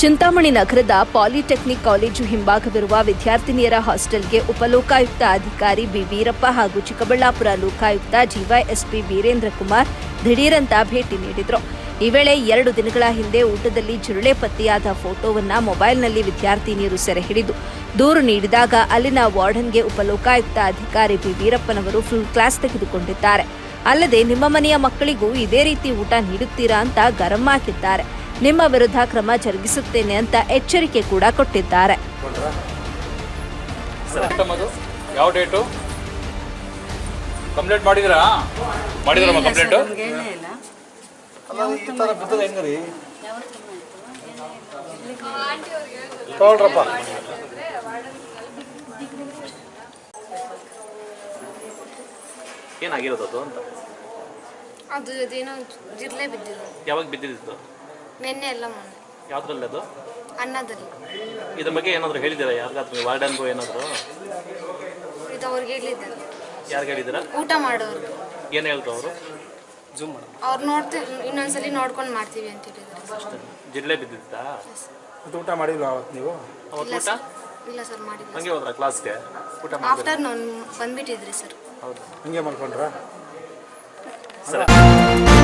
ಚಿಂತಾಮಣಿ ನಗರದ polytechnic college ಹಿಂಭಾಗವಿರುವ ವಿದ್ಯಾರ್ಥಿನಿಯರ ಹಾಸ್ಟೆಲ್ಗೆ ಉಪಲೋಕಾಯುಕ್ತ ಅಧಿಕಾರಿ ಬಿ ವೀರಪ್ಪ ಹಾಗೂ ಚಿಕ್ಕಬಳ್ಳಾಪುರ ಲೋಕಾಯುಕ್ತ ಜಿವೈಎಸ್ಪಿ ವೀರೇಂದ್ರ ಕುಮಾರ್ ದಿಢೀರಂತ ಭೇಟಿ ನೀಡಿದರು. ಈ ವೇಳೆ 2 ದಿನಗಳ ಹಿಂದೆ ಊಟದಲ್ಲಿ ಜಿರಳೆ ಪತ್ತೆಯಾದ ಫೋಟೋವನ್ನ ಮೊಬೈಲ್ನಲ್ಲಿ ವಿದ್ಯಾರ್ಥಿನಿಯರು ಸೆರೆ ಹಿಡಿದು ದೂರು ನೀಡಿದಾಗ ಅಲ್ಲಿನ ವಾರ್ಡನ್ಗೆ ಉಪಲೋಕಾಯುಕ್ತ ಅಧಿಕಾರಿ ಬಿ ವೀರಪ್ಪನವರು ಫುಲ್ ಕ್ಲಾಸ್ ತೆಗೆದುಕೊಂಡಿದ್ದಾರೆ. ಅಲ್ಲದೆ ನಿಮ್ಮ ಮನೆಯ ಮಕ್ಕಳಿಗೂ ಇದೇ ರೀತಿ ಊಟ ನೀಡುತ್ತೀರಾ ಅಂತ ಗರಂ ಹಾಕಿದ್ದಾರೆ. ನಿಮ್ಮ ವಿರುದ್ಧ ಕ್ರಮ ಜರುಗಿಸುತ್ತೇನೆ ಅಂತ ಎಚ್ಚರಿಕೆ ಕೂಡ ಕೊಟ್ಟಿದ್ದಾರೆ. ಯಾವ ಡೇಟು ಕಂಪ್ಲೇಂಟ್ ಮಾಡಿದ್ರಾ? ಮಾಡಿದ್ರಮ್ಮ ಕಂಪ್ಲೇಂಟ್? ಈ ಥರ ಬಿದ್ದದ ಹೆಂಗ್ರಿ ತಗೊಳ್ರಪ್ಪ. ಏನಾಗಿರೋದು ಅಂತ? ಅದು ಅದೇನೋ ಜಿರಳೆ ಬಿದ್ದಿದ್ದು. ಯಾವಾಗ ಬಿದ್ದಿದ್ದು? ನೆನ್ನೆ ಎಲ್ಲ ಮೊನ್ನೆ. ಯಾವ್ದ್ರಲ್ಲಿ ಅದು? ಅನ್ನದಲ್ಲಿ. ಇದ್ರ ಬಗ್ಗೆ ಏನಾದರೂ ಹೇಳಿದ್ದೀರಾ ಯಾರಿಗಾದ್ರೂ? ವಾರ್ಡನ್ಗೂ ಏನಾದರೂ? ಇದು ಅವ್ರಿಗೆ ಹೇಳಿದ್ದೆ. ಯಾರಿಗೆ ಹೇಳಿದ್ದೀರಾ? ಊಟ ಮಾಡೋರು. ಏನು ಹೇಳಿದ್ರು ಅವರು? ಅವ್ರು ಇನ್ನೊಂದ್ಸಲಿ ನೋಡ್ಕೊಂಡು ಮಾಡ್ತೀವಿ ಅಂತ ಹೇಳಿದ್ರು. ಜಿರಳೆ ಬಿದ್ದಿತ್ತಾ? ಊಟ ಮಾಡಿಲ್ವಾ ಅವತ್ತು ನೀವು? ಇಲ್ಲ ಸರ್ ಮಾಡಿಲ್ಲ. ಹಂಗೆ ಹೋದ್ರಾ ಕ್ಲಾಸ್ಗೆ? ಊಟ ಆಫ್ಟರ್ನೂನ್ ಬಂದ್ಬಿಟ್ಟಿದ್ರಿ ಸರ್. ಹೌದು, ಹಂಗೆ ಮಾಡ್ಕೊಂಡ್ರಾ? ಸರಿ.